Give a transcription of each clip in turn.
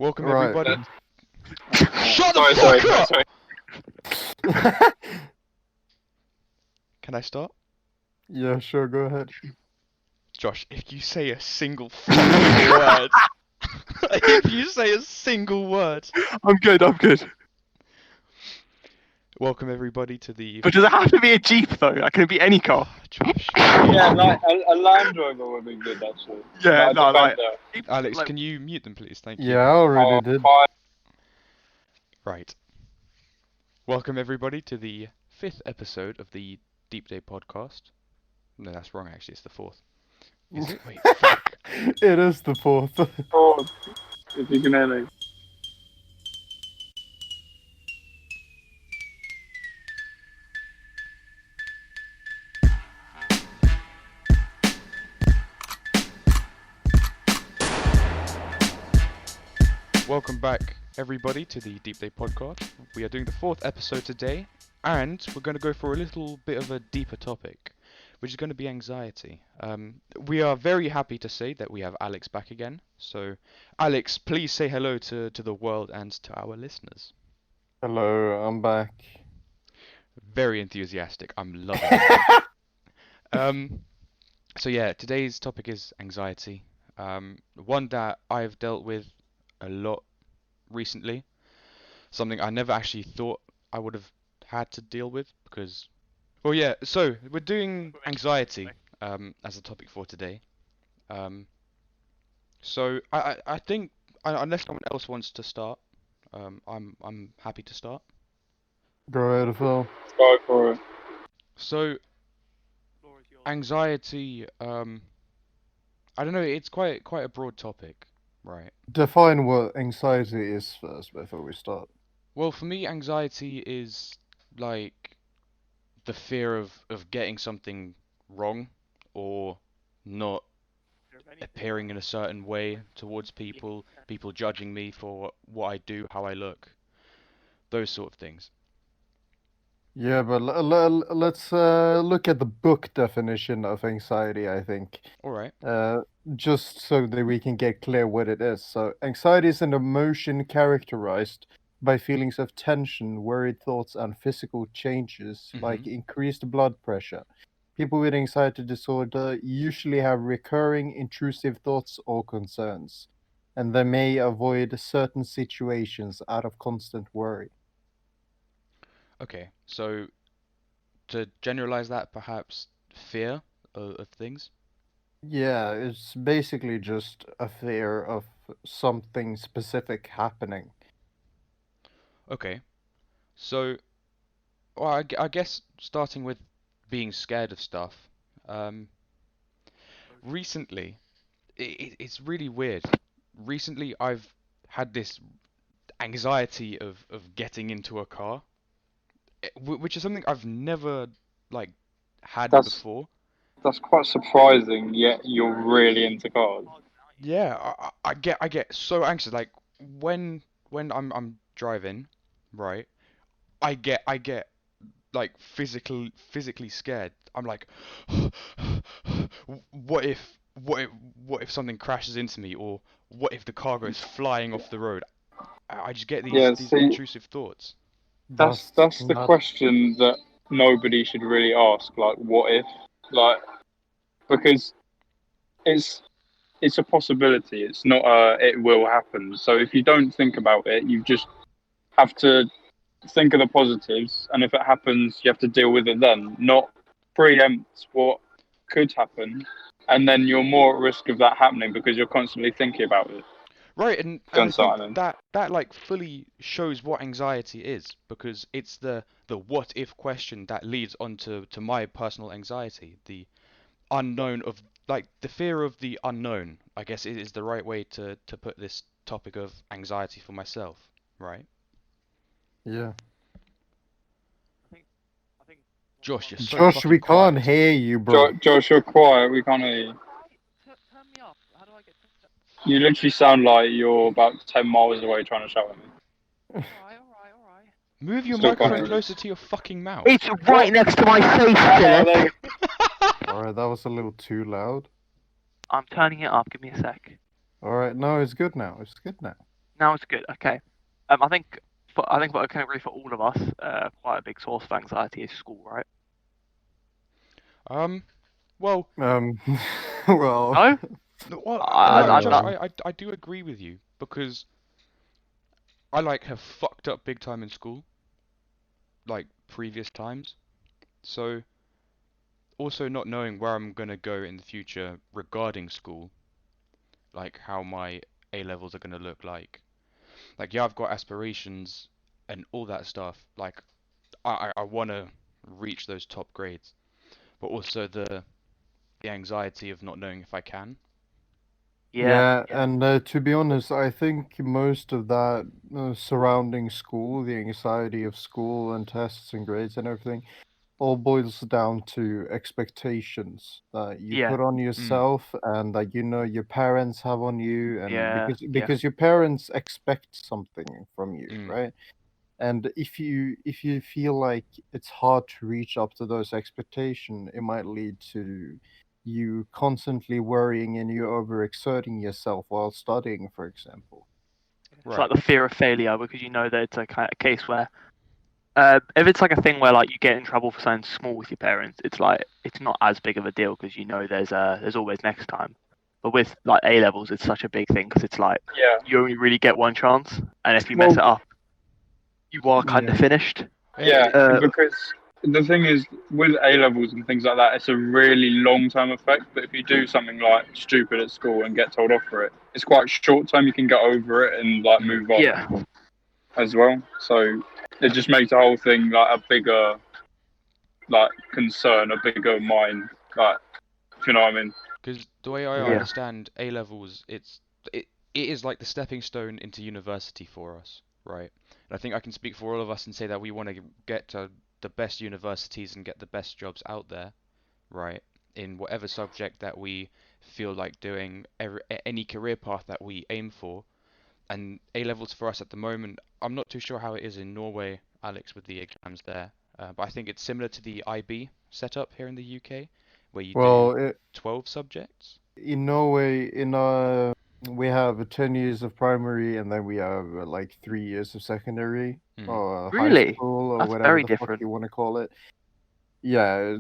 Welcome Right. everybody. Shut the fuck up! Sorry. Can I start? Yeah, sure, go ahead. Josh, if you say a single fucking word, if you say a single word. I'm good. Welcome everybody to the. But does it have to be a Jeep though? Like, can it be any car? Josh. Yeah, like a Land Rover would be good actually. Yeah, Like a no, like. Defender. Alex, like- can you mute them, please? Thank you. Yeah, I already did. Right. Welcome everybody to the 5th episode of the Deep Day podcast. No, that's wrong. Actually, it's the 4th. Is it? Wait, fuck. It is the 4th. Oh, if you can hear me. Welcome back, everybody, to the Deep Day podcast. We are doing the 4th episode today, and we're going to go for a little bit of a deeper topic, which is going to be anxiety. We are very happy to say that we have Alex back again. So, Alex, please say hello to the world and to our listeners. Hello, I'm back. Very enthusiastic. I'm loving it. So yeah, today's topic is anxiety. One that I've dealt with a lot recently. Something I never actually thought I would have had to deal with because, well, yeah. So we're doing anxiety as a topic for today. So I think unless someone else wants to start, I'm happy to start. Go ahead, Phil. Go for it. So anxiety, I don't know. It's quite a broad topic, right? Define what anxiety is first before we start. Well, for me, anxiety is like the fear of getting something wrong or not appearing in a certain way towards people, people judging me for what I do, how I look, those sort of things. Yeah, but let's look at the book definition of anxiety, I think. All right. Just so that we can get clear what it is. So, anxiety is an emotion characterized by feelings of tension, worried thoughts, and physical changes like increased blood pressure. People with anxiety disorder usually have recurring intrusive thoughts or concerns, and they may avoid certain situations out of constant worry. Okay. So to generalize that, perhaps fear of things. Yeah, it's basically just a fear of something specific happening. Okay. So, well, I guess starting with being scared of stuff. Recently, it's really weird. Recently, I've had this anxiety of getting into a car, which is something I've never like had That's before. that's quite surprising. Yet you're really into cars. Yeah, I get so anxious. Like when I'm driving, right? I get like physically scared. I'm like, what if what if something crashes into me, or what if the car goes flying off the road? I just get Yeah, these see, intrusive thoughts. that's the not question that nobody should really ask. Like, what if? Like, because it's it's a possibility. It's not it will happen. So if you don't think about it, you just have to think of the positives, and if it happens, you have to deal with it then, not preempt what could happen, and then you're more at risk of that happening because you're constantly thinking about it. Right, and I Done think something. that like fully shows what anxiety is, because it's the what if question that leads on to my personal anxiety, the unknown of like the fear of the unknown, I guess it is the right way to put this topic of anxiety for myself, right? Yeah. Josh, you're so Josh, fucking we can't quiet. hear you, bro. Josh, you're quiet. We can't hear you. Turn me up. How do I get turned up? You literally sound like you're about 10 miles away trying to shout at me. Alright. Move your Still microphone can't. closer to your fucking mouth. It's right next to my face, Philip. Alright, that was a little too loud. I'm turning it up. Give me a sec. Alright, no, it's good now. It's good now. Now it's good. Okay. I think what I can agree for all of us, quite a big source of anxiety is school, right? Well, Um, well, No, no, well, Josh, I I do agree with you because I like have fucked up big time in school, like previous times. So also not knowing where I'm gonna go in the future regarding school, like how my A levels are gonna look like. Like yeah, I've got aspirations and all that stuff. Like I wanna reach those top grades, but also the anxiety of not knowing if I can. yeah, yeah, yeah, and to be honest, I think most of that surrounding school, the anxiety of school and tests and grades and everything, all boils down to expectations that you yeah, put on Mm, yourself and that you know your parents have on you, and yeah, yeah, because your parents expect something from you, mm, right? And if you feel like it's hard to reach up to those expectations, it might lead to you constantly worrying and you overexerting yourself while studying, for example. It's like right. the fear of failure because you know that it's a kind of case where, if it's like a thing where like you get in trouble for something small with your parents, it's like it's not as big of a deal because you know there's always next time. But with like A levels, it's such a big thing because it's like Yeah. you only really get one chance, and if you mess Well, it up, you are kind of Yeah. finished. yeah, Uh, because the thing is with A levels and things like that, it's a really long term effect. But if you do something like stupid at school and get told off for it, it's quite short term. You can get over it and like Mm, move on yeah, as well. So it just makes the whole thing like a bigger like concern, a bigger mind. Like, if you know what I mean? because the way I Yeah. yeah, understand A levels, it it is like the stepping stone into university for us, right? And I think I can speak for all of us and say that we want to get to the best universities and get the best jobs out there, right? In whatever subject that we feel like doing, any career path that we aim for. And A levels for us at the moment, I'm not too sure how it is in Norway, Alex, with the exams there. But I think it's similar to the IB setup here in the UK, where you do Well, 12 subjects. in Norway, we have 10 years of primary and then we have like 3 years of secondary Mm, or high really, school or that's whatever very the fuck different. you want to call it. Yeah,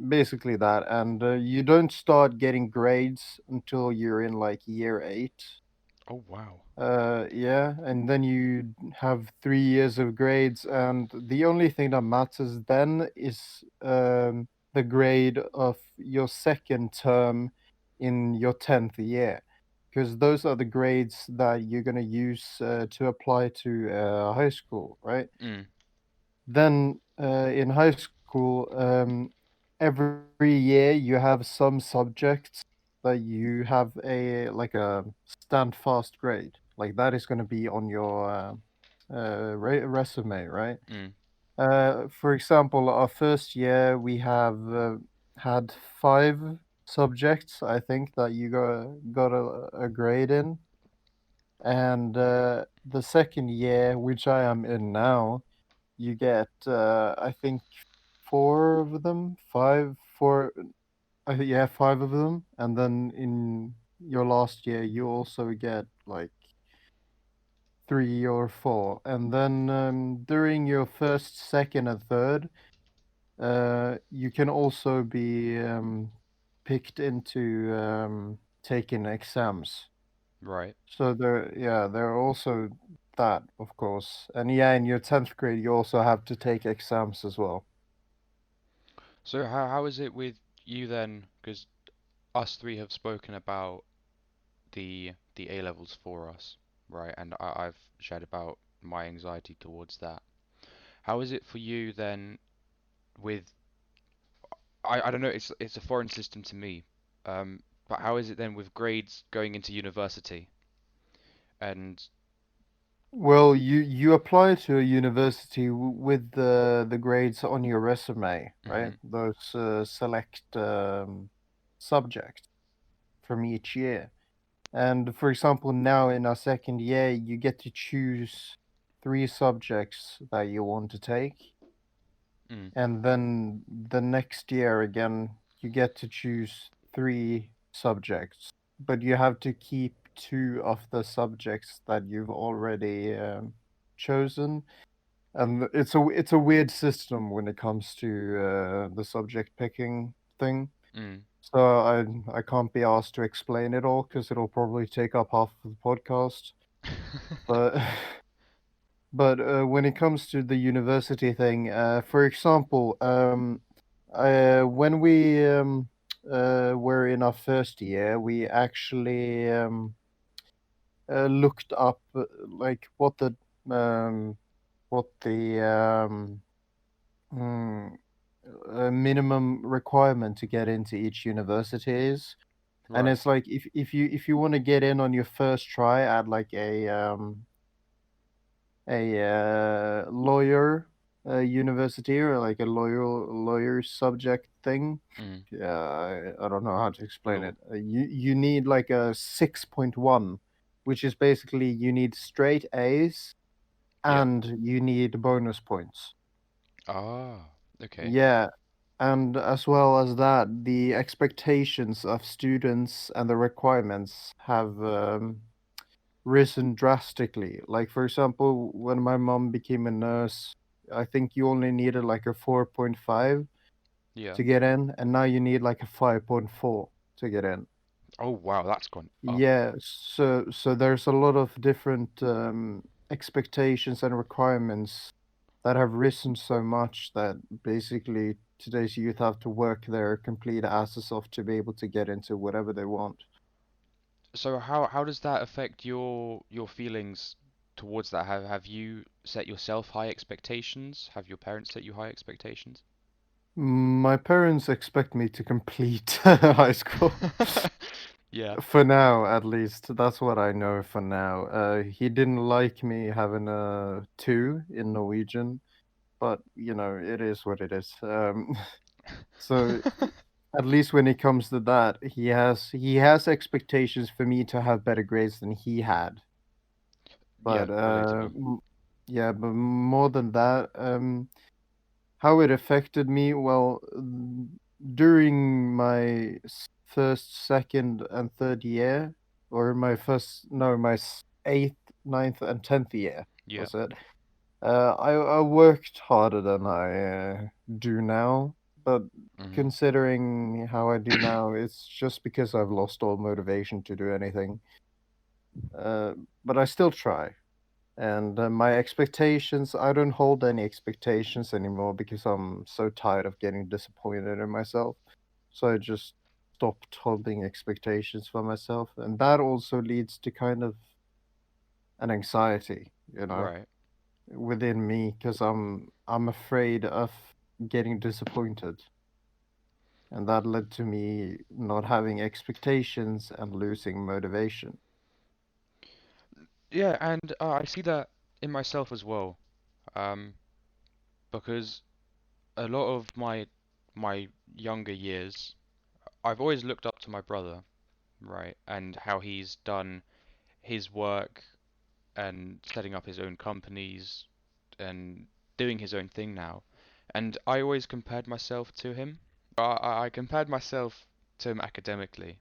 basically that. And you don't start getting grades until you're in like year eight. oh wow. Yeah, and then you have 3 years of grades, and the only thing that matters then is the grade of your second term in your 10th year, because those are the grades that you're gonna use to apply to high school, right? Mm, Then in high school, every year you have some subjects that you have a like a stand fast grade. Like that is going to be on your resume, right? mm, For example, our first year we have had 5 subjects, I think, that you got a grade in, and the second year, which I am in now, you get I think 4 of them, five, four, yeah, 5 of them, and then in your last year you also get like 3 or 4, and then during your first, second, and third, you can also be picked into taking exams. right. So there are also that, of course, and yeah, in your 10th grade you also have to take exams as well. So how is it with you then? Because us three have spoken about the A levels for us, right? And I've shared about my anxiety towards that. How is it for you then with I don't know, it's a foreign system to me. But how is it then with grades going into university? And Well, you apply to a university with the grades on your resume, right? mhm, Those select subjects from each year. And for example, now in our second year, you get to choose 3 subjects that you want to take, mm, and then the next year again, you get to choose 3 subjects, but you have to keep two of the subjects that you've already chosen, and it's a weird system when it comes to the subject picking thing. Mm. So I can't be asked to explain it all because it'll probably take up half of the podcast. But when it comes to the university thing, for example, when we were in our first year, we actually looked up like what the mm, minimum requirement to get into each university is. And Right. it's like if you want to get in on your first try at like a lawyer university or like a lawyer subject thing. Mm. Yeah, I don't know how to explain Law. it. You need like a 6.1, which is basically you need straight A's Yeah. and you need bonus points. Ah. Okay. Yeah, and as well as that, the expectations of students and the requirements have risen drastically. Like, for example, when my mom became a nurse, I think you only needed like a 4.5 Yeah. to get in, and now you need like a 5.4 to get in. Oh wow, that's gone up. Yeah, so there's a lot of different expectations and requirements that have risen so much that basically today's youth have to work their complete asses off to be able to get into whatever they want. So how does that affect your feelings towards that? Have you set yourself high expectations? Have your parents set you high expectations? My parents expect me to complete high school. Yeah. For now, at least. That's what I know for now. He didn't like me having a 2 in Norwegian, but you know, it is what it is. So at least when it comes to that, he has expectations for me to have better grades than he had. Yeah, But relatable. yeah, but more than that, how it affected me, well, during my first, second, and third year, or my first, no, eighth, ninth, and 10th year, Yeah. was it? I worked harder than I do now, but Hmm. considering how I do now, it's just because I've lost all motivation to do anything. Uh, but I still try. And my expectations, I don't hold any expectations anymore because I'm so tired of getting disappointed in myself. So I just stopped holding expectations for myself. And that also leads to kind of an anxiety, Right. within me because I'm afraid of getting disappointed. And that led to me not having expectations and losing motivation. Yeah, and I see that in myself as well. Um, because a lot of my younger years, I've always looked up to my brother, right, and how he's done his work and setting up his own companies and doing his own thing now. And I always compared myself to him. I compared myself to him academically.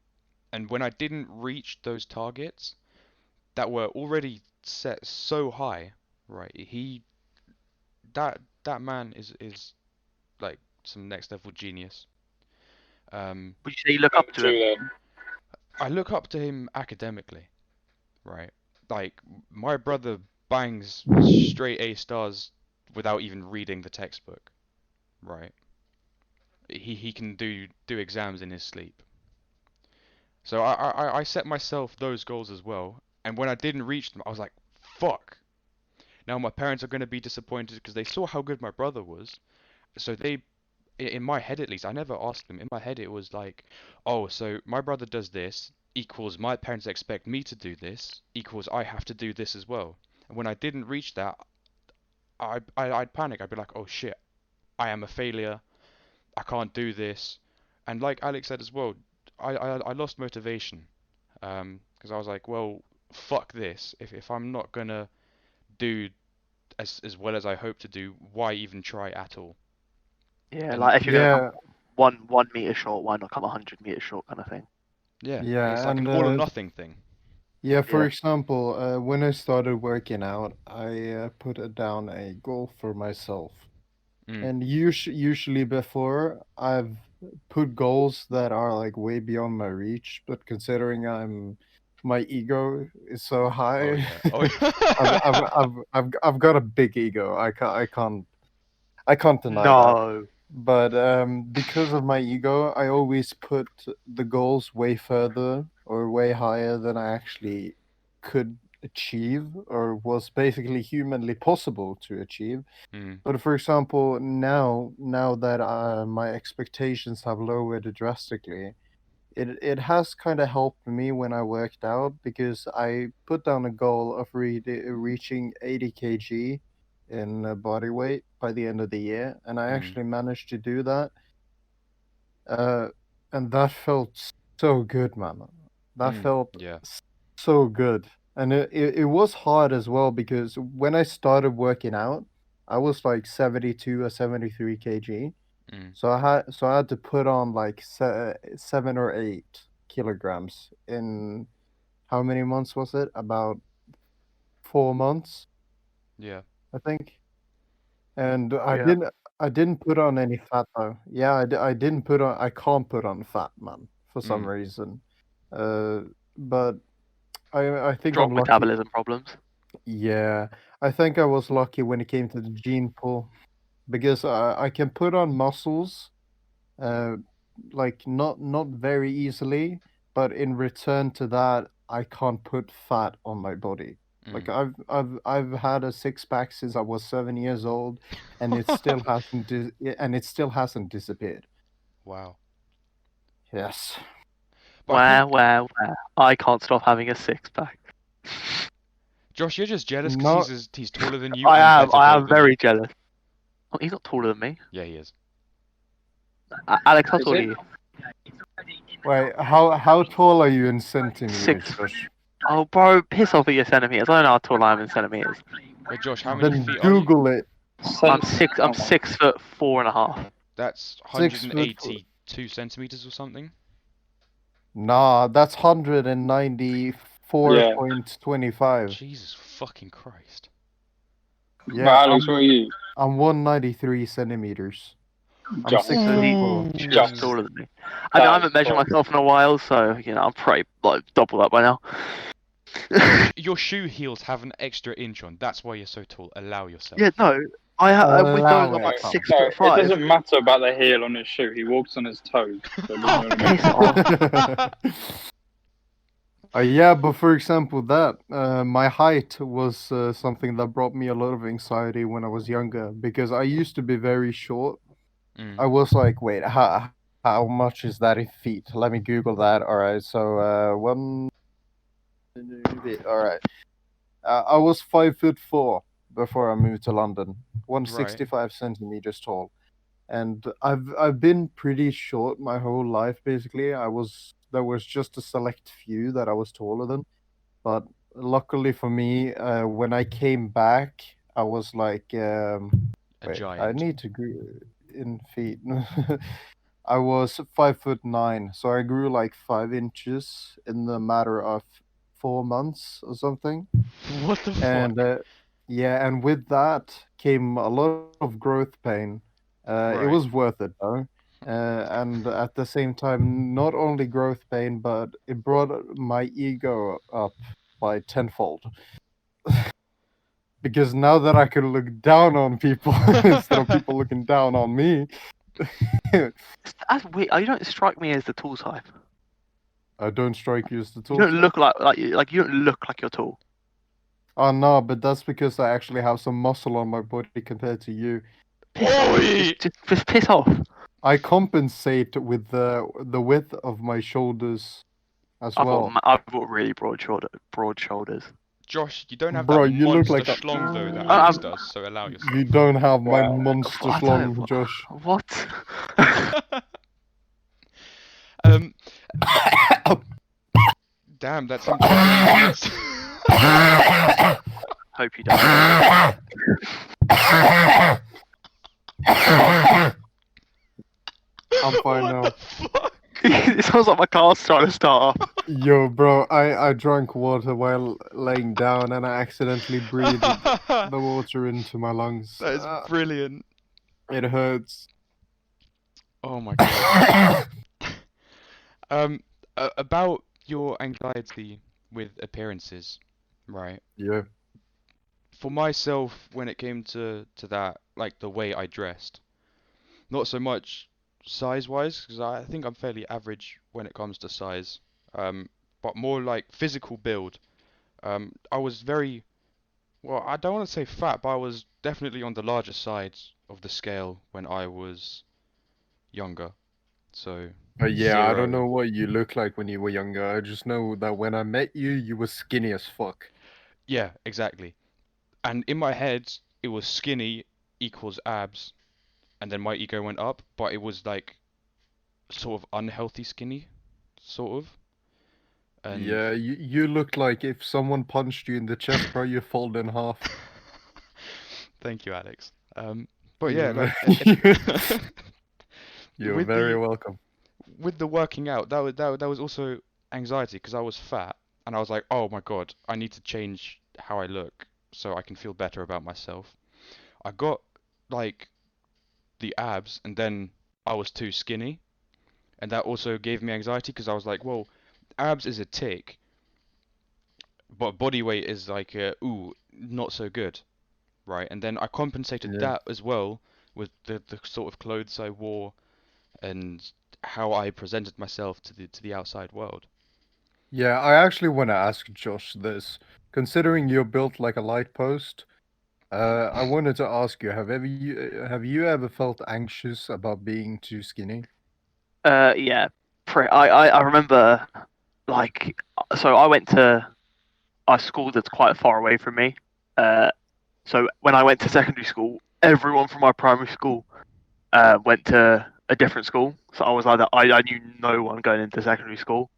And when I didn't reach those targets that were already set so high, right, that man is like some next level genius. Um, Would you say you look up to him? Too then. I look up to him academically, right? Like my brother bangs straight A stars without even reading the textbook, right? He can do exams in his sleep. So I set myself those goals as well, and when I didn't reach them, I was like, fuck. Now my parents are going to be disappointed because they saw how good my brother was. So in my head at least, I never asked them. In my head, it was like, oh, so my brother does this equals my parents expect me to do this equals I have to do this as well. And when I didn't reach that, I'd panic. I'd be like, oh shit, I am a failure. I can't do this. And like Alex said as well, I lost motivation. Because I was like, well, fuck this. If I'm not gonna do as well as I hope to do, why even try at all? Yeah, And like if you're gonna come Yeah, one meter short, why not come 100 meters short, kind of thing. yeah, it's yeah, like an and all or nothing thing. Yeah, for Yeah. example, when I started working out, I put down a goal for myself. Mm. And usually before, I've put goals that are like way beyond my reach, but considering my ego is so Oh high, yeah. Oh I've, I've, yeah. I've, I've, I've got a big ego. I can't deny that. No. But because of my ego, I always put the goals way further or way higher than I actually could achieve or was basically humanly possible to achieve. Mm. But for example, now that my expectations have lowered drastically, it has kind of helped me when I worked out because I put down a goal of reaching 80 kg in body weight by the end of the year, and I Mm. actually managed to do that. Uh, and that felt so good, man. That Mm. felt Yeah. so good. And it was hard as well because when I started working out, I was like 72 or 73 kg. Mm. So I had to put on like 7 or 8 kilograms in how many months was it? About 4 months, Yeah. I think. And I Yeah. didn't I didn't put on any fat though. Yeah, I didn't put on. I can't put on fat, man, for some Mm. reason. Uh, but I think I'm Strong lucky. metabolism problems. Yeah, I think I was lucky when it came to the gene pool because I can put on muscles, uh, like not very easily, but in return to that, I can't put fat on my body. Like Mm. I've had a six pack since I was 7 years old, and it still hasn't disappeared. Wow. Yes. But I think Where? I can't stop having a six pack. Josh, you're just jealous because Not he's taller than you and better I built am than you. very jealous. Oh, he's not taller than me. Yeah, he is. Alex, how Is tall are it? you? Wait, how tall are you in centimeters, Six. Josh? Oh, bro, piss off at your centimeters. I don't know how tall I am in centimeters. Wait, Josh, how many Then feet are you? Google it. I'm six. I'm 6'4.5". That's 6 foot. 182 centimeters or something. Nah, that's 194 Yeah. point 25. Jesus fucking Christ. But Yeah, Alex, what are you? I'm 193 centimeters. I'm Just. six So foot he, four. he's just Just. taller than me. I mean, I That is haven't measured quite. myself in a while, so I'm probably like double that by now. Your shoe heels have an extra inch on. That's why you're so tall. Allow yourself. Yeah, no. With those, Allow I'm No, like it, six no, foot it five. doesn't matter about the heel on his shoe. He walks on his toes. So it doesn't Oh, really matter. piss off. Yeah, but for example, my height was something that brought me a lot of anxiety when I was younger because I used to be very short. Mm. I was like, wait, how much is that in feet? Let me Google that. All right, so one. All right, I was 5'4" before I moved to London. Right. 165 centimeters tall, and I've been pretty short my whole life. Basically, there was just a select few that I was taller than. But luckily for me, when I came back, I was like, A wait, I giant. need to go in feet. I was 5'9", so I grew like 5 inches in the matter of 4 months or something. What the fuck? And yeah, and with that came a lot of growth pain. It Right. was worth it though. And at the same time, not only growth pain, but it brought my ego up by tenfold. Because now that I could look down on people instead of people looking down on me, That's weird. You don't strike me as the tall type. I don't strike you as the You tall don't type. look like you don't look like you're tall. Oh no, but that's because I actually have some muscle on my body compared to you. Piss off. Oi! Just piss off. I compensate with the width of my shoulders as well. I've got really broad shoulders. Josh, you don't have that Bro, you look monster like a. schlong though that I, Alex I'm, does, so allow yourself. You don't have my Wow. monster I don't. schlong, Josh. What? um, damn, that seemed dangerous. Hope you don't. I'm fine What now. the fuck? It sounds like my car's trying to start up. Yo, bro, I drank water while laying down and I accidentally breathed the water into my lungs. That is brilliant. It hurts. Oh my god. About your anxiety with appearances, right? Yeah. For myself, when it came to that, like the way I dressed, not so much size-wise, because I think I'm fairly average when it comes to size, but more like physical build. I was very, well, I don't want to say fat, but I was definitely on the larger side of the scale when I was younger. So, Yeah, I don't 0. know what you look like when you were younger. I just know that when I met you, you were skinny as fuck. Yeah, exactly. And in my head, it was skinny equals abs, and then my ego went up, but it was like sort of unhealthy skinny, sort of. And Yeah, you looked like if someone punched you in the chest, bro, you fold in half. thank you, Alex. But yeah, You're like you're with very the welcome. with the working out, that was also anxiety because I was fat, and I was like, oh my God, I need to change how I look so I can feel better about myself. I got like the abs, and then I was too skinny, and that also gave me anxiety because I was like, well, abs is a tick, but body weight is like, ooh, not so good, right? And then I compensated Yeah. that as well with the sort of clothes I wore and how I presented myself to the outside world. Yeah, I actually want to ask Josh this. Considering you're built like a light post, I wanted to ask you, have you ever felt anxious about being too skinny? Yeah. I remember, like, so I went to a school that's quite far away from me. Uh, so when I went to secondary school, everyone from my primary school went to a different school. So I was like, I knew no one going into secondary school.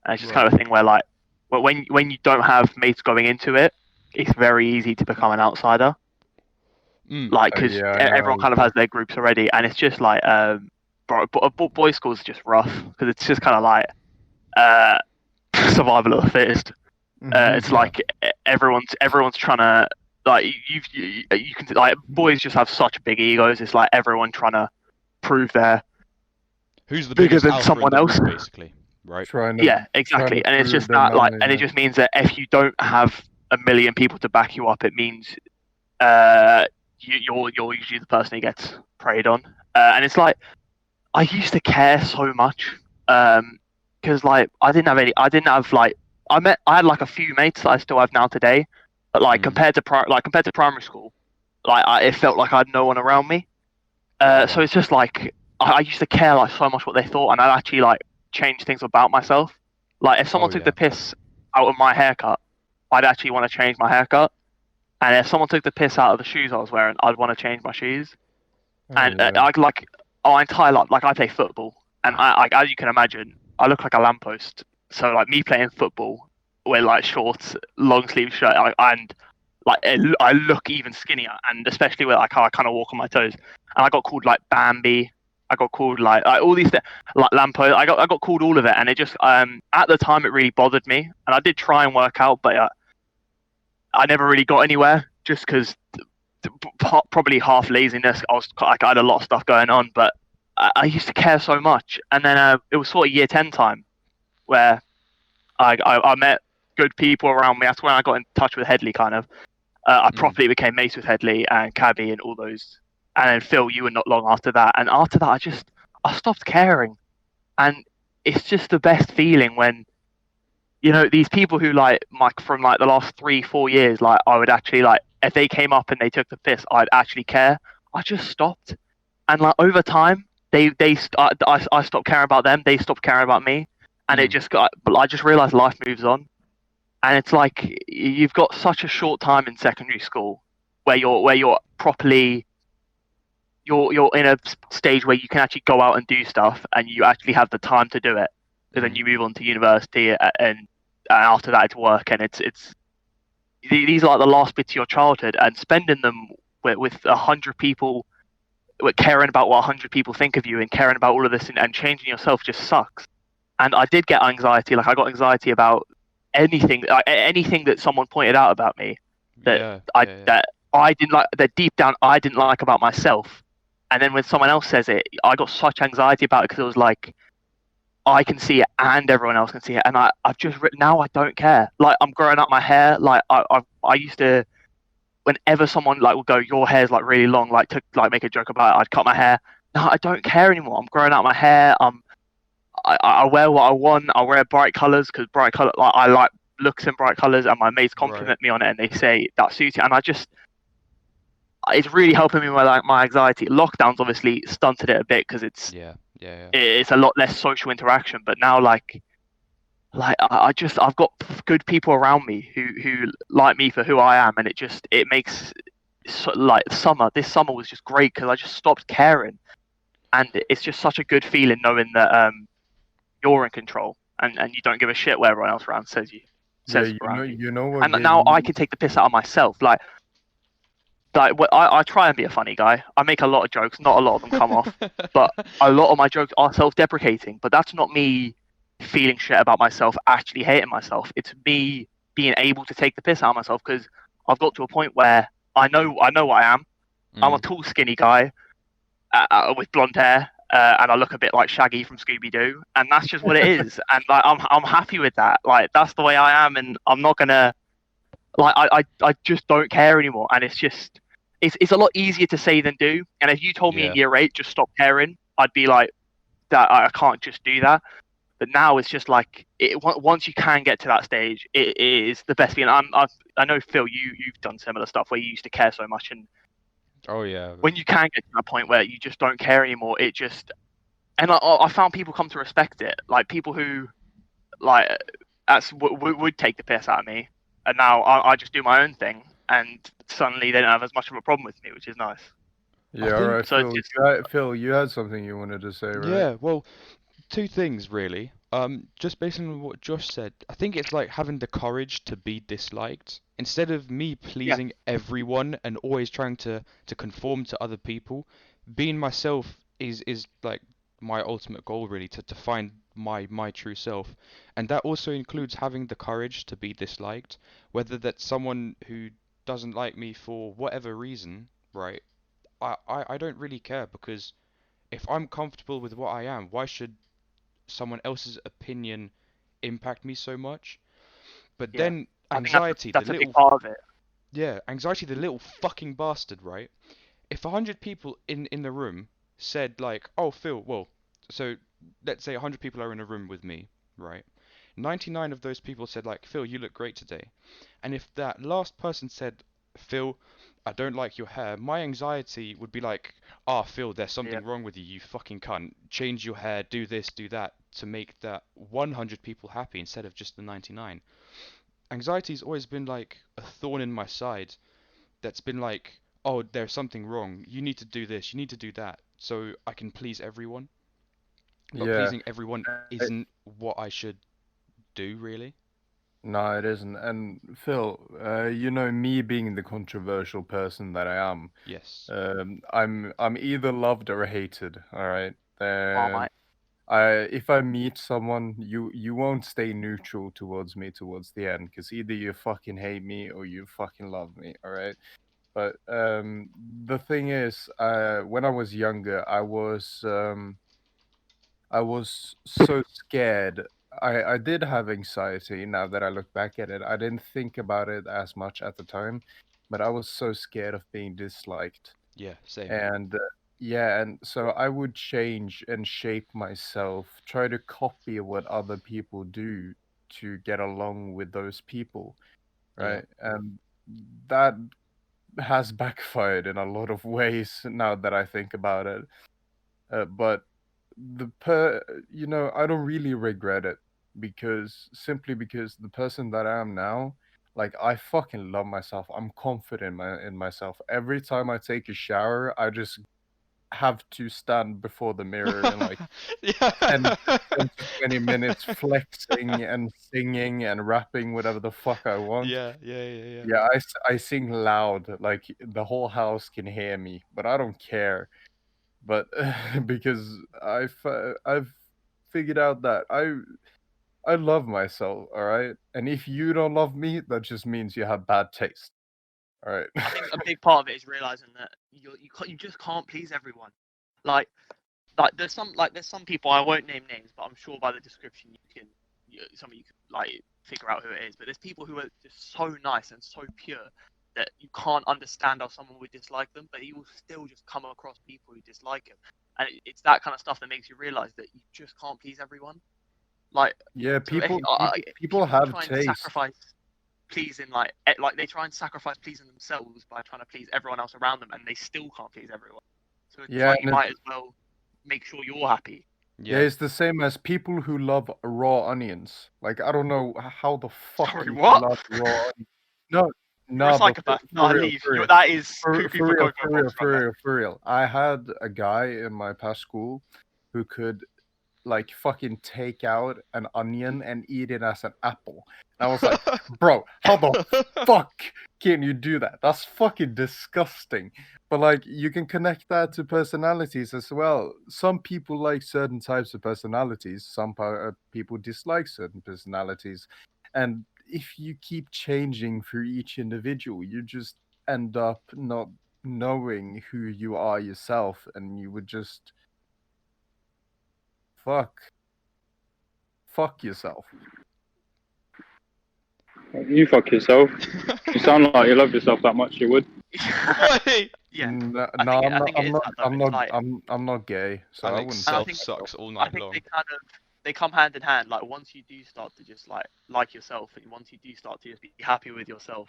And it's just kind Right. of a thing where, like, when you don't have mates going into it, it's very easy to become an outsider. Mm. Like, because Yeah, I everyone know. kind of has their groups already, and it's just like, boys' school is just rough because it's just kind of like uh, survival of the fittest. It's Yeah. like everyone's trying to, like, you can, like, boys just have such big egos. It's like everyone trying to prove they're Who's the bigger biggest than alpha in someone the else. room, basically, right? Yeah, Trying to exactly. And it's prove just they're that, like, manly, and it man. just means that if you don't have a million people to back you up, it means you're usually the person who gets preyed on. And it's like, I used to care so much, because, like, I didn't have, like, I had like a few mates that I still have now today, but like Mm. compared to primary school, like, it felt like I had no one around me. So Right. it's just like I used to care like so much what they thought, and I'd actually like change things about myself. Like, if someone Oh took yeah. the piss out of my haircut, I'd actually want to change my haircut. And if someone took the piss out of the shoes I was wearing, I'd want to change my shoes. Oh And yeah. I like our entire life, like, I play football, and as you can imagine, I look like a lamppost. So, like, me playing football with like shorts, long sleeve shirt, and like I look even skinnier, and especially with like how I kind of walk on my toes. And I got called like Bambi. I got called like all these like lamppost. I got called all of it, and it just at the time it really bothered me, and I did try and work out, but I never really got anywhere just because probably half laziness. I had a lot of stuff going on, but I used to care so much. And then it was sort of year 10 time where I met good people around me. That's when I got in touch with Headley, kind of. I Mm. properly became mates with Headley and Cabby and all those. And then Phil, you were not long after that. And after that, I stopped caring. And it's just the best feeling when, these people who, like, from like the last 3-4 years, like, I would actually, like, if they came up and they took the piss, I'd actually care. I just stopped, and like over time, I stopped caring about them. They stopped caring about me, and it Mm. just got. But I just realized life moves on, and it's like you've got such a short time in secondary school where you're properly you're in a stage where you can actually go out and do stuff, and you actually have the time to do it. Because then Mm. you move on to university, and after that it's work, and it's these are like the last bits of your childhood, and spending them with 100 people caring about what 100 people think of you and caring about all of this and changing yourself just sucks. And I did get anxiety. Like I got anxiety about anything that someone pointed out about me that Yeah, I yeah, yeah. that I didn't like, that deep down I didn't like about myself. And then when someone else says it, I got such anxiety about it because it was like I can see it and everyone else can see it, and I've just written now I don't care. Like I'm growing up my hair. Like I used to, whenever someone like would go, your hair's like really long, like to like make a joke about it, I'd cut my hair. No, I don't care anymore. I'm growing out my hair. I wear what I want. I wear bright colors because bright color, like I like looks in bright colors, and my mates compliment me on it, and they say that suits you. And it's really helping me with like my anxiety. Lockdowns obviously stunted it a bit because Yeah, yeah, yeah. it's a lot less social interaction. But now I've got good people around me who like me for who I am, and it makes like this summer was just great because I just stopped caring, and it's just such a good feeling knowing that you're in control and you don't give a shit what everyone else around says Yeah, around you. you know what And gave now I me. can take the piss out of myself. I try and be a funny guy. I make a lot of jokes. Not a lot of them come off, but a lot of my jokes are self-deprecating. But that's not me feeling shit about myself, actually hating myself. It's me being able to take the piss out of myself because I've got to a point where I know what I am. I'm a tall, skinny guy with blonde hair, and I look a bit like Shaggy from Scooby Doo, and that's just what it is. And like I'm happy with that. Like that's the way I am, and I'm not gonna like I just don't care anymore. And it's a lot easier to say than do. And if you told me in Yeah. year 8 just stop caring, I'd be like that. I can't just do that. But now it's just like once you can get to that stage, it is the best feeling. I know Phil, you've done similar stuff where you used to care so much, and Oh yeah. when you can get to that point where you just don't care anymore, and I found people come to respect it, like people who like would take the piss out of me, and now I just do my own thing, and suddenly they don't have as much of a problem with me, which is nice. Yeah, all think right, So it's Phil. just Phil, you had something you wanted to say, right? yeah, well, two things really. Just based on what Josh said, I think it's like having the courage to be disliked. Instead of me yeah, pleasing everyone and always trying to conform to other people, being myself is like my ultimate goal really, to find my true self. And that also includes having the courage to be disliked, whether that's someone who doesn't like me for whatever reason, right? I don't really care because if I'm comfortable with what I am, why should someone else's opinion impact me so much? But yeah. then I think anxiety, the that's a big little part of it. yeah, anxiety, the little fucking bastard, right? If 100 people in the room said like, "Oh, Phil, well, so let's say 100 people are in a room with me, right? 99 of those people said like, "Phil, you look great today." And if that last person said, "Phil, I don't like your hair," my anxiety would be like, "Ah, Phil, there's Yeah, something wrong with you, you fucking cunt. Change your hair, do this, do that," to make that 100 people happy instead of just the 99. Anxiety's always been like a thorn in my side that's been like, "Oh, there's something wrong. You need to do this, you need to do that," so I can please everyone. But Yeah. pleasing everyone I, isn't what I should do, really. no, it isn't. And Phil, you know me being the controversial person that I am. Yes. I'm either loved or hated. All right. Marmite. If I meet someone, you won't stay neutral towards me towards the end, because either you fucking hate me or you fucking love me. All right. But the thing is, when I was younger, I was so scared. I did have anxiety now that I look back at it. I didn't think about it as much at the time, but I was so scared of being disliked. Yeah, same. And yeah, and so I would change and shape myself, try to copy what other people do to get along with those people, Yeah. right? And that has backfired in a lot of ways now that I think about it. But I don't really regret it, because simply because the person that I am now, like, I fucking love myself. I'm confident in myself. Every time I take a shower, I just have to stand before the mirror and like Yeah. 10, 10 to 20 minutes flexing and singing and rapping whatever the fuck I want. Yeah, yeah, yeah, yeah. Yeah, I sing loud, like the whole house can hear me, but I don't care. but because I've figured out that I love myself, all right. And if you don't love me, that just means you have bad taste, all right. I think a big part of it is realizing that you just can't please everyone. Like there's some people, I won't name names, but I'm sure by the description some of you can like figure out who it is. But there's people who are just so nice and so pure that you can't understand how someone would dislike them, but he will still just come across people who dislike him. And it's that kind of stuff that makes you realize that you just can't please everyone. Like, Yeah, so people people have try and taste. sacrifice pleasing like they try and sacrifice pleasing themselves by trying to please everyone else around them, and they still can't please everyone. So it's Yeah, like you and might as well make sure you're happy. yeah, it's the same as people who love raw onions. Like, I don't know how the fuck Sorry, you can what? love raw onions. No, You're a no, but psychopath. for No, real, leave. for real. That is For, cuckoo for for real, cocoa for real, pops right for there. real, for real. I had a guy in my past school who could like fucking take out an onion and eat it as an apple. And I was like, bro, how the fuck can you do that? That's fucking disgusting. But like, you can connect that to personalities as well. Some people like certain types of personalities. Some people dislike certain personalities, and if you keep changing for each individual, you just end up not knowing who you are yourself, and you would just fuck yourself. You fuck yourself. You sound like you love yourself that much. You would. Oi! Yeah, No, I no, think I'm not. it I'm is not. that though. I'm It's not. like, I'm not gay, so I Alex wouldn't. and I self think sucks all I night think long. they come hand in hand. Like once you do start to just like yourself, and once you do start to just be happy with yourself,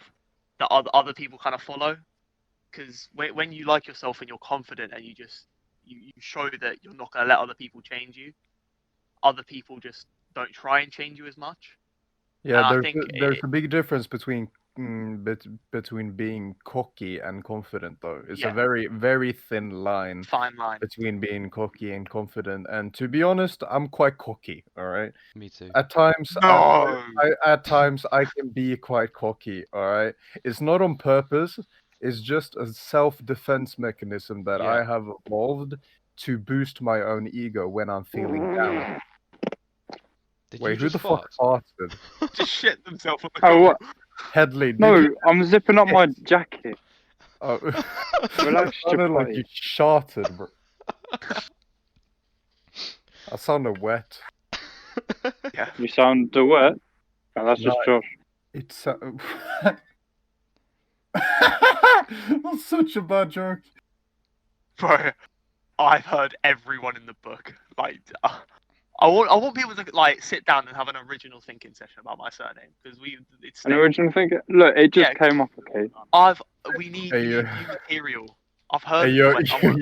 that other people kind of follow. Because when you like yourself and you're confident and you show that you're not gonna let other people change you, other people just don't try and change you as much. Yeah, And I there's think there's a big difference between between being cocky and confident, though. It's a yeah, very very thin line fine line. between being cocky and confident. And to be honest, I'm quite cocky. All right. Me too. At times, No. at times I can be quite cocky. All right. It's not on purpose. It's just a self-defense mechanism that Yeah. I have evolved to boost my own ego when I'm feeling down. Did you Wait, who just the fuck fart? farted? Just shit themselves on the Oh, ground. what? Headley, did No, you? I'm zipping up my jacket. Oh, Relax that your sounded like you potty. sharted, bro. That sounded wet. Yeah. You sound wet. Oh, that's just No. Josh. It's that's such a bad joke. Bro, I've heard everyone in the book. Like, I want people to like sit down and have an original thinking session about my surname because it's An stayed. original thinker. Look, it just Yeah. came up. Okay. We need Hey, new material. I've hey, heard yo, like, I want,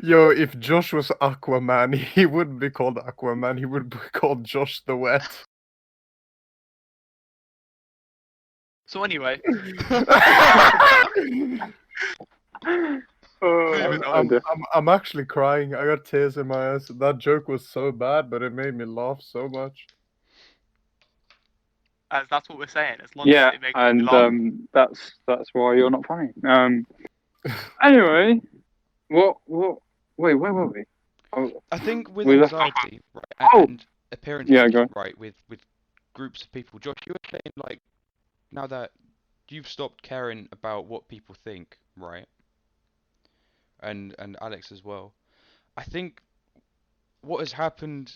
yo, if Josh was Aquaman, he wouldn't be called Aquaman. He would be called Josh the Wet. so anyway, Oh, I'm actually crying. I got tears in my eyes. That joke was so bad, but it made me laugh so much. as that's what we're saying. As long yeah, as it makes you and laugh. that's why you're not funny. Anyway, what? Wait, where were we? Oh, I think with we left. anxiety, right, Oh, and appearances, yeah, go. right, with groups of people. Josh, you were saying like now that you've stopped caring about what people think, right? And Alex as well. I think what has happened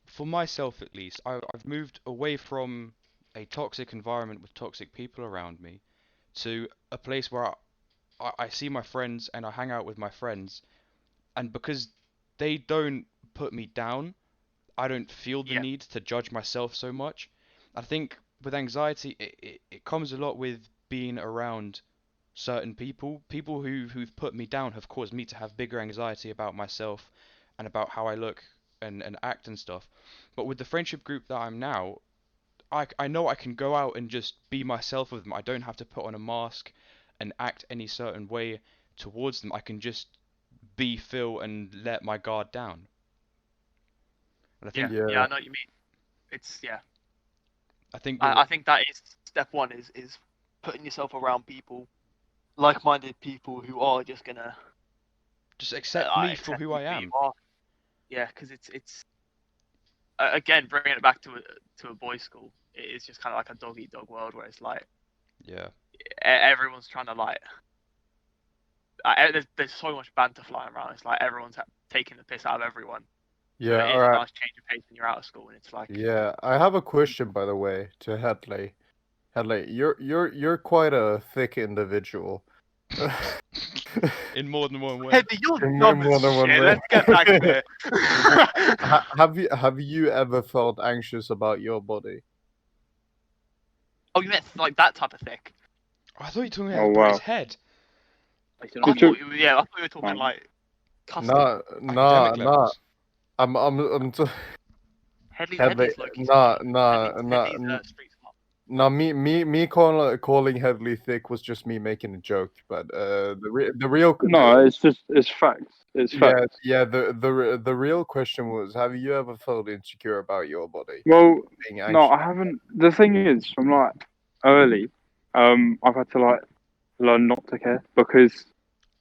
for myself at least, I've moved away from a toxic environment with toxic people around me to a place where I see my friends and I hang out with my friends, and because they don't put me down, I don't feel the Yeah. need to judge myself so much. I think with anxiety, it comes a lot with being around certain people. People who've put me down have caused me to have bigger anxiety about myself and about how I look and act and stuff. But with the friendship group that I'm now, I know I can go out and just be myself with them. I don't have to put on a mask and act any certain way towards them. I can just be Phil and let my guard down. And I Yeah. think Yeah, Yeah. I know what you mean. It's yeah. I think with I think that is step one is putting yourself around people, like-minded people who are just gonna Just accept I me for accept who you I am. you are. Yeah, because it's again bringing it back to a boys' school. It's just kind of like a dog eat dog world where it's like Yeah. everyone's trying to like. There's so much banter flying around. It's like everyone's taking the piss out of everyone. So Yeah, it is a nice change of pace when you're out of school, and it's like. Yeah, I have a question by the way to Headley. Headley, you're quite a thick individual. In more than one way. Heavy, you're In dumb more as than one shit. way. Let's get back to it. Have you ever felt anxious about your body? Oh, you meant like that type of thick? Oh, I thought you were talking Oh, about his wow. head. I You thought took- you were, yeah, I thought you were talking Fine. like custard. Academic levels. I'm Headley's Headley, Loki. nah. Street smart. No, me calling Headley thick was just me making a joke, but the real No, it's facts. It's facts. the real question was, have you ever felt insecure about your body? Well, Being no, anxious? I haven't. The thing is, from like early, I've had to like learn not to care because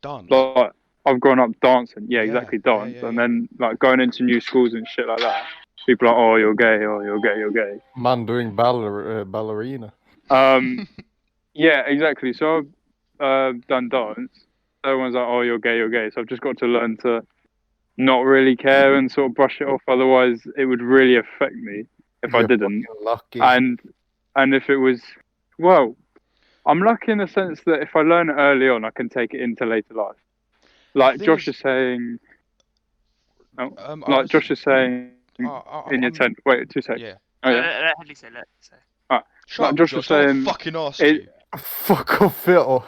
Dance. like I've grown up dancing. Yeah, Yeah, exactly, yeah, dance, yeah, and yeah. then like going into new schools and shit like that. People are like, oh, you're gay, oh, you're gay, you're gay. Man doing ballerina. Yeah, exactly. So I've done dance. Everyone's like, oh, you're gay, you're gay. So I've just got to learn to not really care and sort of brush it off. Otherwise, it would really affect me if I You're didn't. fucking lucky. And if it was, well, I'm lucky in the sense that if I learn it early on, I can take it into later life. Like thing Josh is- is saying, I like was- Josh is saying I'm- in your I'm- tent. Wait, 2 seconds. Yeah. Oh yeah. Let Headley say. Shut up, Josh Josh. was No one saying fucking asked it- you. Fuck off, Phil.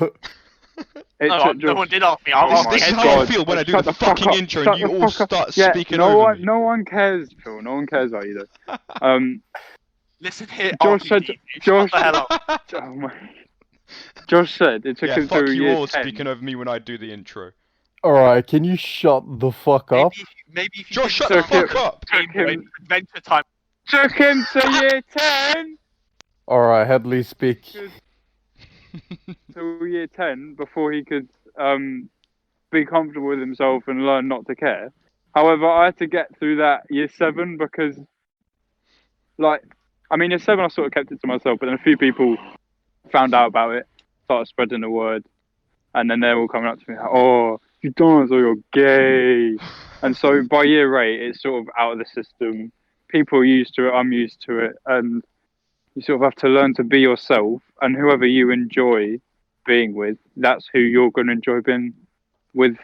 It No, took no Josh. one did ask me. Oh I'll This my is how God. I feel when I do Shut the fuck fucking up. intro Shut and you the all fuck up. start Yeah, speaking no over one, me. no one cares, Phil. No one cares about you though. Listen here, Josh said- RPG. Josh- Shut the hell up. Oh my. Josh said it took Yeah, him fuck through you year all 10. speaking over me when I do the intro. Alright, can you shut the fuck up? Maybe if you Josh, didn't shut the sound fuck up! Game Took him- Boy Adventure Time. Took him to year 10 Alright, Headley, speak. to year 10 before he could be comfortable with himself and learn not to care. However, I had to get through that year 7 because, like, I mean, year 7 I sort of kept it to myself, but then a few people found out about it, started spreading the word, and then they're all coming up to me like, oh, you dance or you're gay. And so by year 8, it's sort of out of the system. People are used to it, I'm used to it, and you sort of have to learn to be yourself, and whoever you enjoy being with, that's who you're going to enjoy being with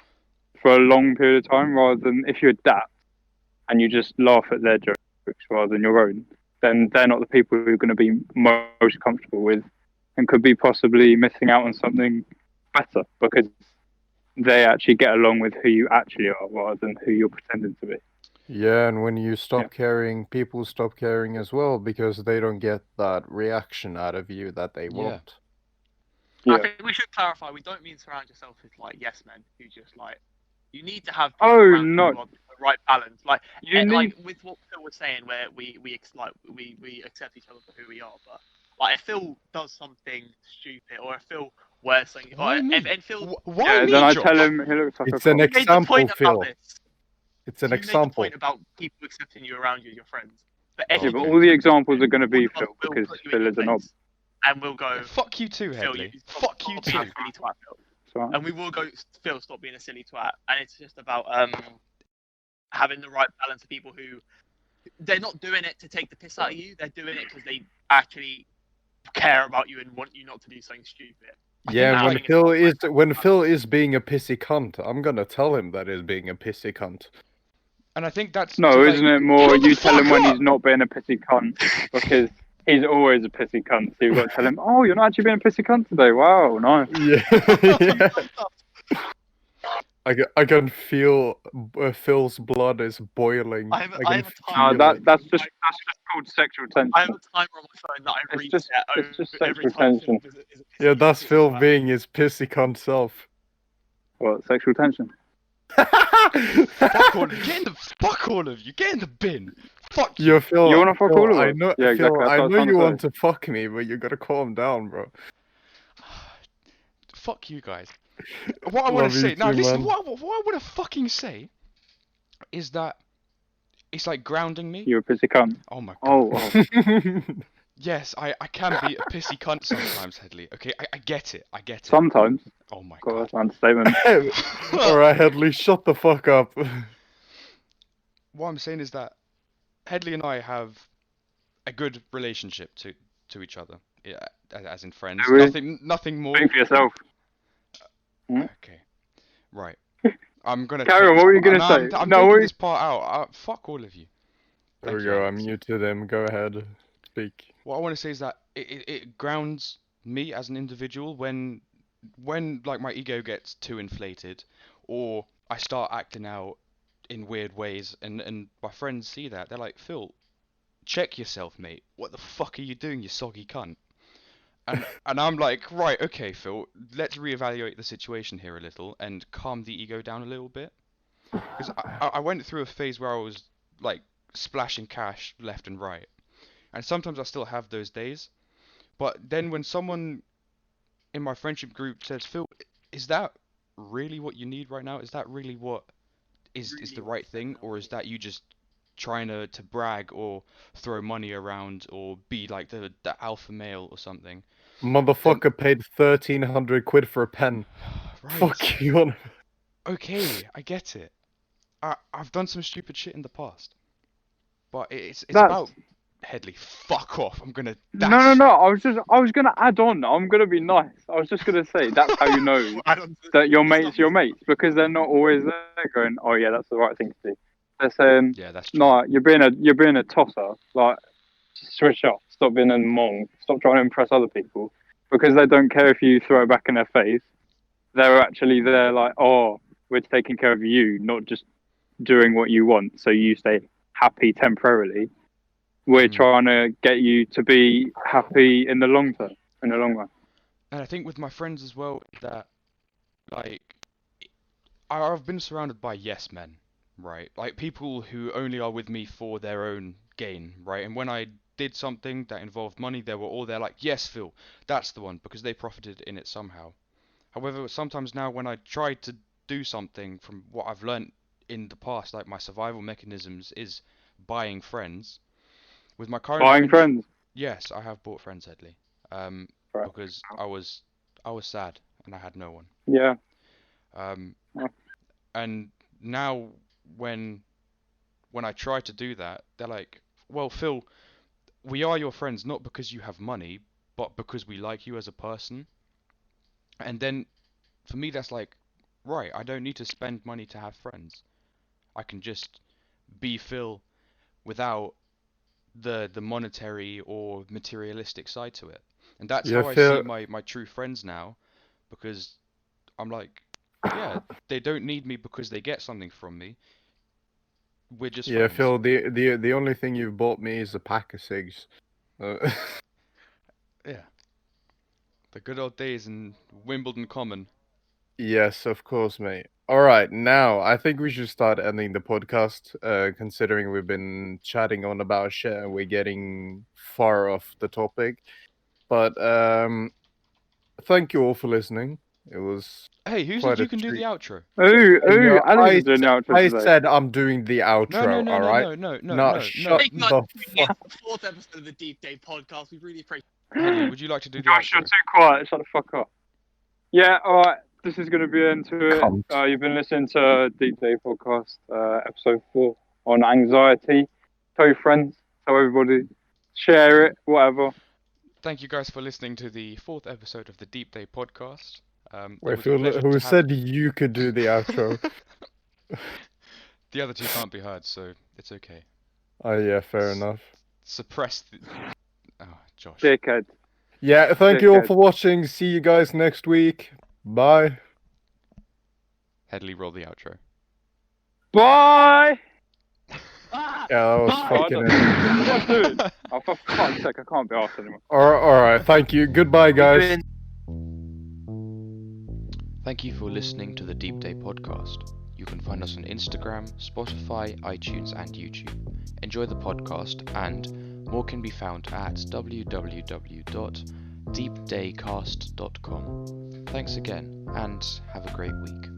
for a long period of time, rather than if you adapt and you just laugh at their jokes rather than your own, then they're not the people who are going to be most comfortable with and could be possibly missing out on something better because they actually get along with who you actually are rather than who you're pretending to be. Yeah, and when you stop caring, people stop caring as well because they don't get that reaction out of you that they Yeah. want. I Yeah. think we should clarify. We don't mean surround yourself with like yes men who just like. You need to have people Oh, around no. you who are the right balance. Like You need. like with what Phil was saying, where we accept each other for who we are. But like if Phil does something stupid, or if Phil wears something, Why or me? if Phil Why Yeah, me, then I Josh? tell him he looks like It's a an cock. you made the example, point Phil. about this. It's an You made the example. point about people accepting you around you, your friends. But Oh, if Yeah, you but okay. do all the something examples are going to stupid, be one of us Phil will because put you in Phil your is a knob. place, and we'll go. Yeah, fuck you too, Phil, Headley. stop Fuck you being too. a silly twat, Phil. So, And we will go, Phil, stop being a silly twat. And it's just about having the right balance of people who they're not doing it to take the piss out of you. They're doing it because they actually care about you and want you not to do something stupid. Yeah, and think that's when Phil is being a pissy cunt, I'm gonna tell him that he's being a pissy cunt. And I think that's no, to, like, isn't it more shut the you tell him fuck when up! he's not being a pissy cunt because he's always a pissy cunt. So you've got to tell him, oh, you're not actually being a pissy cunt today. Wow, nice. Yeah, I can feel Phil's blood is boiling. I have can a timer. feel it. That's just called sexual tension. I have a timer on my phone that I It's reset just every sexual time tension. Phil is a Yeah, that's pissy Phil twat. being his pissy cunt self. What, sexual tension? Fuck all of you. Get in the fuck all of you. Get in the bin. Fuck you. Yo, Phil, You wanna fuck Phil, all of I us? know, Yeah, exactly, Phil, that's I what I was know trying you to want to fuck me, but you gotta calm down, bro. Fuck you guys. What I want Love to you say now, too, listen. man. What I want to fucking say is that it's like grounding me. You're a pussy cunt. Oh my god. Oh. Yes, I can be a pissy cunt sometimes, Headley. Okay, I get it. I get it. Sometimes. Oh my God, god. that's an understatement. Alright, Headley, shut the fuck up. What I'm saying is that Headley and I have a good relationship to each other. Yeah, as in friends. Do we? Nothing more. Speak for yourself. Okay. Right. I'm gonna Carry take on, this. what were you gonna I'm say? I'm No, taking what- this part out. Fuck all of you. There Thank we you, go, I Alex. muted him. Go ahead. Speak. What I want to say is that it grounds me as an individual when like my ego gets too inflated, or I start acting out in weird ways, and my friends see that, they're like, Phil, check yourself, mate. What the fuck are you doing, you soggy cunt? And I'm like, right, okay, Phil, let's reevaluate the situation here a little and calm the ego down a little bit. Because I went through a phase where I was like splashing cash left and right, and sometimes I still have those days. But then when someone in my friendship group says, Phil, is that really what you need right now? Is that really what is the right thing, or is that you just trying to brag or throw money around or be like the alpha male or something? Motherfucker paid 1,300 quid for a pen. Right. Fuck you on. Okay, I get it. I've done some stupid shit in the past, but it's That's- about Headley. Fuck off! I'm gonna No, dash. no. I was gonna add on. I'm gonna be nice. I was just gonna say that's how you know that your mates, because they're not always there going, oh yeah, that's the right thing to do. They're saying, Yeah, that's true. no, you're being a tosser. Like, switch up. Stop being a mong. Stop trying to impress other people, because they don't care if you throw it back in their face. They're actually there like, oh, we're taking care of you, not just doing what you want, so you stay happy temporarily. We're Mhm. trying to get you to be happy in the long term, in the long run. And I think with my friends as well that like I've been surrounded by yes men, right? Like people who only are with me for their own gain, right? And when I did something that involved money, they were all there like, yes, Phil, that's the one, because they profited in it somehow. However, sometimes now when I try to do something from what I've learnt in the past, like my survival mechanisms is buying friends. With my current Buying friends. yes, I have bought friends, Headley. Right. Because I was sad and I had no one. Yeah. Um, Yeah. and now when I try to do that, they're like, "Well, Phil, we are your friends not because you have money, but because we like you as a person." And then for me, that's like, right, I don't need to spend money to have friends. I can just be Phil without the monetary or materialistic side to it. And that's Yeah, how I Phil. see my true friends now, because I'm like, yeah, they don't need me because they get something from me. We're just Yeah, friends. Phil. The only thing you've bought me is a pack of cigs. Yeah. The good old days in Wimbledon Common. Yes, of course, mate. All right, now I think we should start ending the podcast. Considering we've been chatting on about shit and we're getting far off the topic. But thank you all for listening. It was Hey, who said quite a you can do the treat. outro? Ooh, Alex I is doing the outro I today. said I'm doing the No, outro. no, no, all no, right. no, no, no, No, no, shut no. Big much the tuning in fuck. for the fourth episode of the Deep Day podcast. We really appreciate Headley, would you like to do the Josh, you're outro? too quiet. Shut the fuck up. Yeah, all right. This is going to be into it. Cunt. You've been listening to Deep Day Podcast, episode 4 on anxiety. Tell your friends, tell everybody, share it, whatever. Thank you guys for listening to the 4th episode of the Deep Day podcast. It Wait, was a Phil, pleasure who to said you could do the outro? The other two can't be heard, so it's okay. Oh yeah, fair enough. Suppress the... Oh, Josh. Dickhead. Yeah, thank you all Dickhead. for watching. See you guys next week. Bye. Headley, roll the outro. Bye! Ah! Yeah, that was Bye. fucking Oh, it. What do? Oh, for fuck's sake, I can't be arsed anymore. Alright, thank you. Goodbye, guys. Thank you for listening to the Deep Day podcast. You can find us on Instagram, Spotify, iTunes, and YouTube. Enjoy the podcast, and more can be found at www.deepdaycast.com. Thanks again, and have a great week.